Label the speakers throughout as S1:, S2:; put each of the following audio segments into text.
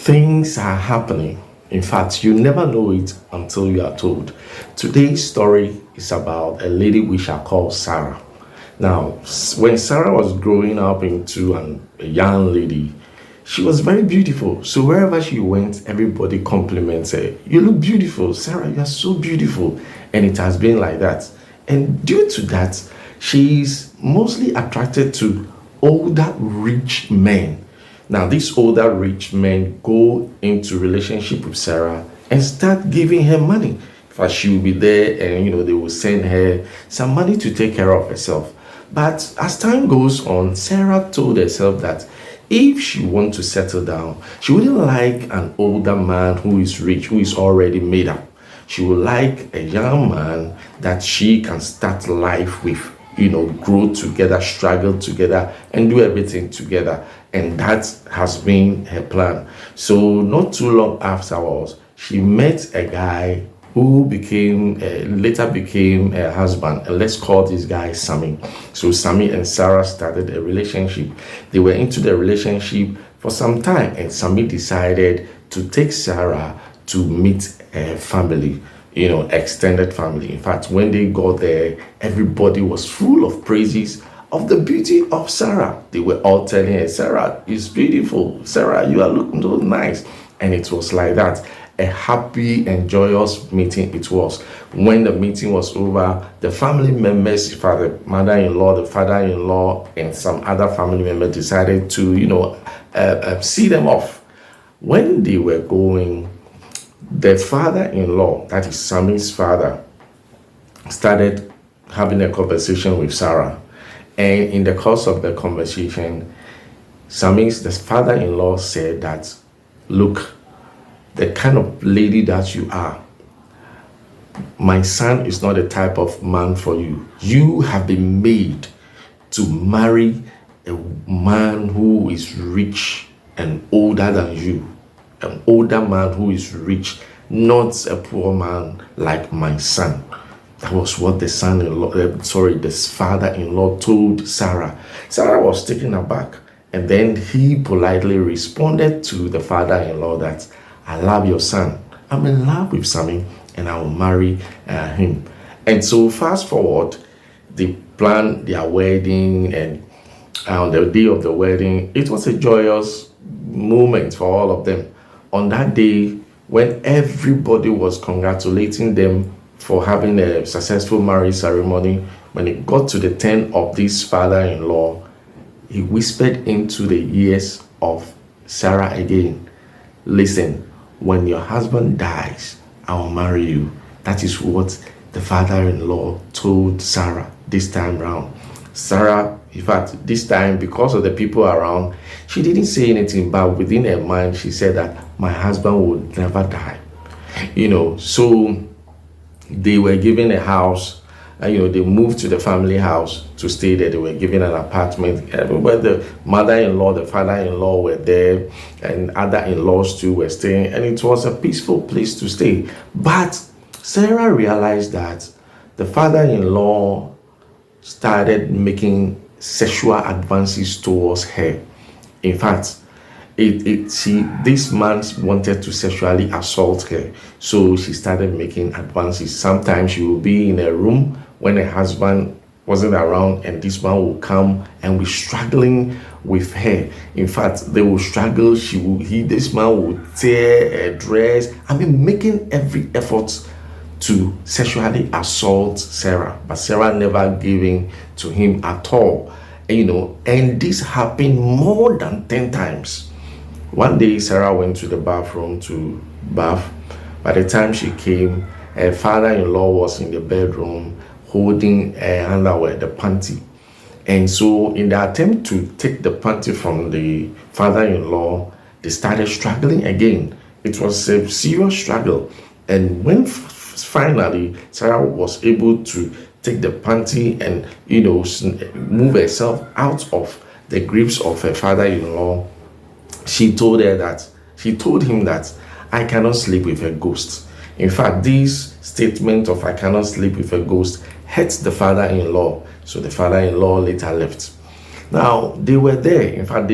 S1: Things are happening. In fact, you never know it until you are told. Today's story is about a lady we shall call Sarah. Now, when Sarah was growing up into a young lady, she was very beautiful. So wherever she went, everybody compliments her. You look beautiful, Sarah. You are so beautiful, and it has been like that. And due to that, she's mostly attracted to older, rich men. Now, these older rich men go into relationship with Sarah and start giving her money. In fact, she will be there and they will send her some money to take care of herself. But as time goes on, Sarah told herself that if she wants to settle down, she wouldn't like an older man who is rich, who is already made up. She would like a young man that she can start life with, grow together, struggle together, and do everything together. And that has been her plan. So not too long afterwards, she met a guy who later became a husband. And let's call this guy Sammy. So Sammy and Sarah started a relationship. They were into the relationship for some time, and Sammy decided to take Sarah to meet her family, extended family. In fact, when they got there, everybody was full of praises of the beauty of Sarah. They were all telling her, Sarah is beautiful. Sarah, you are looking so nice. And it was like that. A happy and joyous meeting it was. When the meeting was over, the family members, the mother-in-law, the father-in-law, and some other family members decided to, see them off. When they were going, the father-in-law, that is Sammy's father, started having a conversation with Sarah. And in the course of the conversation, the father-in-law said that, look, the kind of lady that you are, my son is not the type of man for you. You have been made to marry a man who is rich and older than you. An older man who is rich, not a poor man like my son. That was what the father-in-law told Sarah. Sarah was taken aback, and then he politely responded to the father-in-law that, I love your son. I'm in love with Sammy, and I will marry him. And so fast forward, they planned their wedding, and on the day of the wedding, it was a joyous moment for all of them. On that day, when everybody was congratulating them for having a successful marriage ceremony, when it got to the turn of this father-in-law, he whispered into the ears of Sarah again, listen, when your husband dies, I will marry you. That is what the father-in-law told Sarah this time round. Sarah, in fact, this time, because of the people around, she didn't say anything, but within her mind, she said that my husband would never die. So they were given a house, and they moved to the family house to stay there. They were given an apartment. Everywhere the mother-in-law, the father-in-law were there, and other in-laws too were staying, and it was a peaceful place to stay. But Sarah realized that the father-in-law started making sexual advances towards her. In fact, this man wanted to sexually assault her, so she started making advances. Sometimes she will be in a room when her husband wasn't around, and this man will come and be struggling with her. In fact, they will struggle. This man will tear her dress. Making every effort to sexually assault Sarah, but Sarah never giving to him at all. And this happened more than 10 times. One day, Sarah went to the bathroom to bath. By the time she came, her father-in-law was in the bedroom holding her underwear, the panty. And so in the attempt to take the panty from the father-in-law, they started struggling again. It was a serious struggle. And when finally Sarah was able to take the panty and move herself out of the grips of her father-in-law, she told him that I cannot sleep with a ghost. In fact, this statement of I cannot sleep with a ghost hurt the father-in-law. So the father-in-law later left. Now they were there. In fact,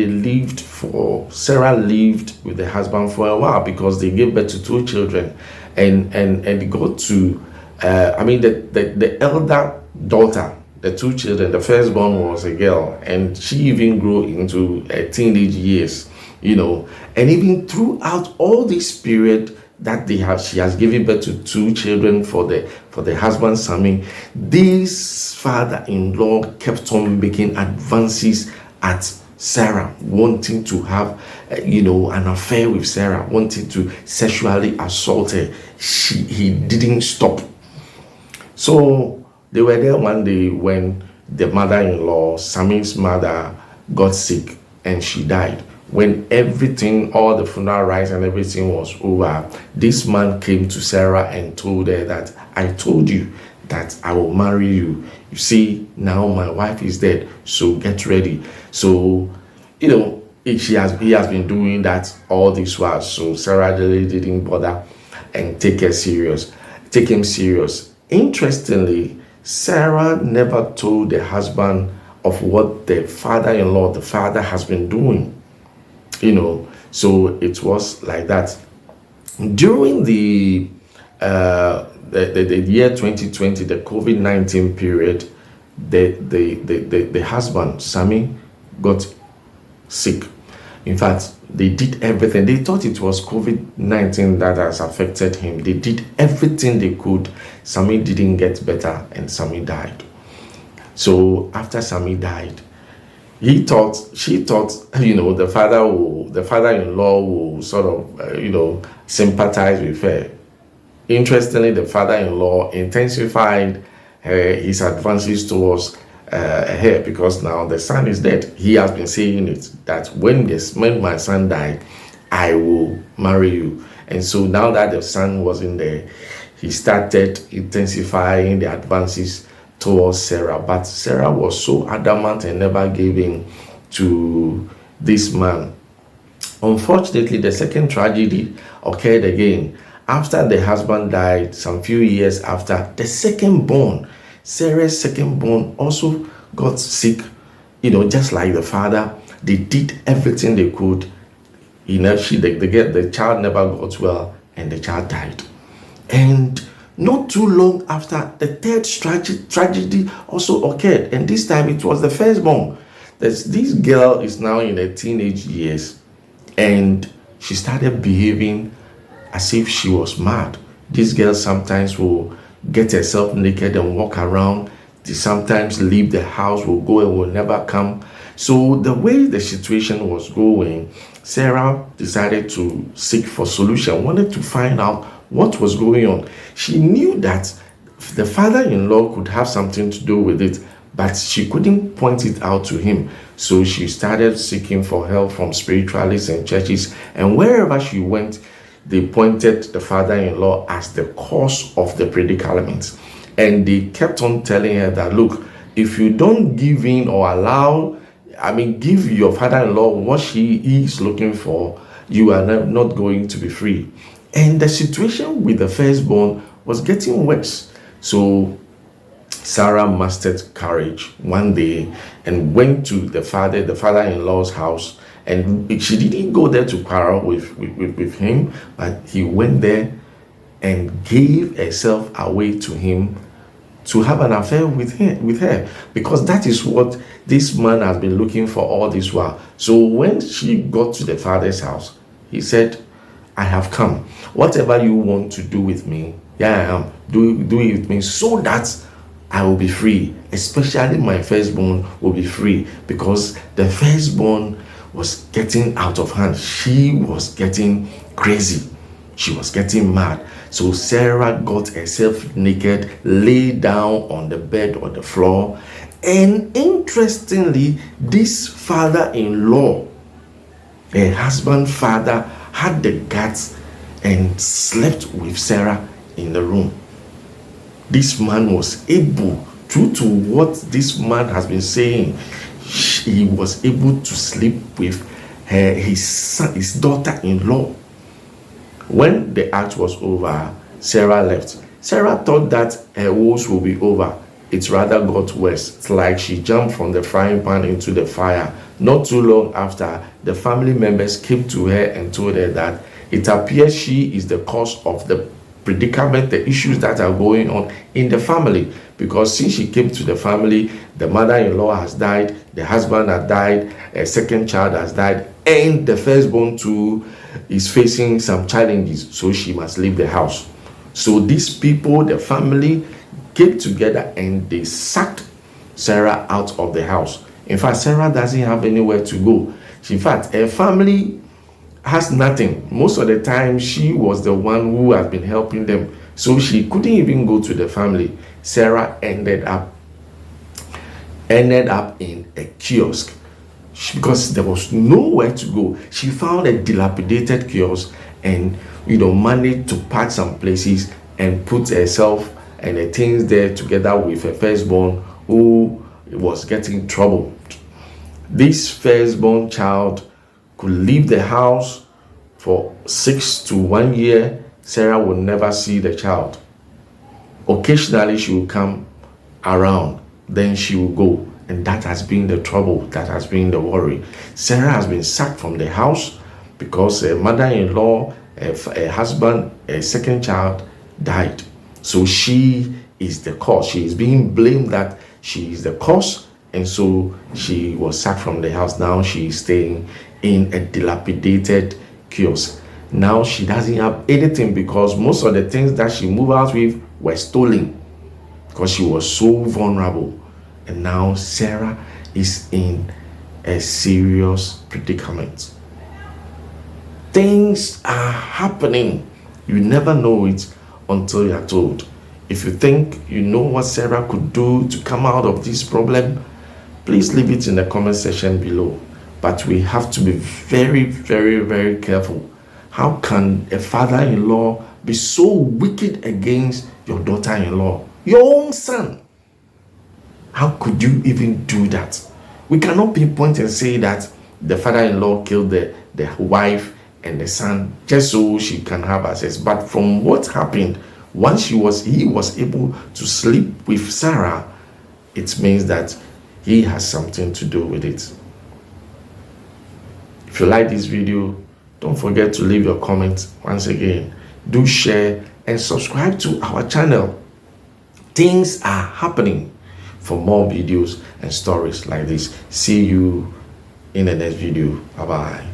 S1: Sarah lived with the husband for a while because they gave birth to two children, and got to, the elder daughter, the two children, the firstborn was a girl, and she even grew into teenage years, and even throughout all this period that she has given birth to two children for the husband Sammy. This father-in-law kept on making advances at Sarah, wanting to have an affair with Sarah, wanting to sexually assault her. He didn't stop. So they were there one day when the mother-in-law, Sammy's mother, got sick and she died. When everything, all the funeral rites and everything was over, this man came to Sarah and told her that, I told you that I will marry you. You see, now my wife is dead, so get ready. So, he has been doing that all this while. So Sarah really didn't bother and take him serious. Interestingly, Sarah never told the husband of what the father-in-law, the father, has been doing. So it was like that. During the year 2020, the COVID-19 period, the husband, Sammy, got sick. In fact, they did everything. They thought it was COVID-19 that has affected him. They did everything they could. Sammy didn't get better and Sammy died. So after Sammy died, she thought, the father-in-law will sort of, sympathize with her. Interestingly, the father-in-law intensified his advances towards her, because now the son is dead. He has been saying it, that when my son died, I will marry you. And so now that the son wasn't there, he started intensifying the advances towards Sarah. But Sarah was so adamant and never gave in to this man. Unfortunately, the second tragedy occurred again. After the husband died, some few years after, the second-born, Sarah's second-born, also got sick, just like the father. They did everything they could. The child never got well, and the child died. And not too long after, the third tragedy also occurred, and this time it was the firstborn. This girl is now in her teenage years, and she started behaving as if she was mad. This girl sometimes will get herself naked and walk around. They sometimes leave the house, will go and will never come. So the way the situation was going, Sarah decided to seek for solution, wanted to find out what was going on. She knew that the father-in-law could have something to do with it, but she couldn't point it out to him. So she started seeking for help from spiritualists and churches, and wherever she went, they pointed the father-in-law as the cause of the predicament. And they kept on telling her that, look, if you don't give in or give your father-in-law what she is looking for, you are not going to be free. And the situation with the firstborn was getting worse. So Sarah mustered courage one day and went to the father-in-law's house. And she didn't go there to quarrel with him, but he went there and gave herself away to him to have an affair with her, because that is what this man has been looking for all this while. So when she got to the father's house, he said, I have come. Whatever you want to do with me, I am. Do it with me so that I will be free. Especially my firstborn will be free, because the firstborn was getting out of hand. She was getting crazy. She was getting mad. So Sarah got herself naked, lay down on the bed or the floor. And interestingly, this father-in-law, her husband's father, had the guts and slept with Sarah in the room. This man was able, true to what this man has been saying, he was able to sleep with his daughter-in-law. When the act was over, Sarah left. Sarah thought that her woes will be over. it rather got worse. It's like she jumped from the frying pan into the fire. Not too long after, the family members came to her and told her that it appears she is the cause of the predicament, the issues that are going on in the family. Because since she came to the family, the mother-in-law has died, the husband has died, a second child has died, and the firstborn too is facing some challenges, so she must leave the house. So these people, the family, came together and they sacked Sarah out of the house. In fact, Sarah doesn't have anywhere to go. In fact, her family has nothing. Most of the time, she was the one who has been helping them. So she couldn't even go to the family. Sarah ended up in a kiosk because there was nowhere to go. She found a dilapidated kiosk and managed to patch some places and put herself and the things there together with her firstborn, who was getting trouble. This firstborn child could leave the house for 6 to 1 year. Sarah would never see the child. Occasionally she will come around, then she will go. And that has been the trouble, that has been the worry. Sarah has been sacked from the house because her mother-in-law, her husband, her second child died. So she is the cause. She is being blamed that she is the cause, and so she was sacked from the house. Now she is staying in a dilapidated kiosk. Now she doesn't have anything because most of the things that she moved out with were stolen because she was so vulnerable. And now Sarah is in a serious predicament. Things are happening. You never know it until you are told. If you think you know what Sarah could do to come out of this problem, please leave it in the comment section below. But we have to be very, very, very careful. How can a father-in-law be so wicked against your daughter-in-law, your own son? How could you even do that? We cannot pinpoint and say that the father-in-law killed the wife and the son just so she can have access. But from what happened, once he was able to sleep with Sarah, it means that he has something to do with it. If you like this video, don't forget to leave your comments. Once again, do share and subscribe to our channel. Things are happening. For more videos and stories like this, see you in the next video. Bye bye.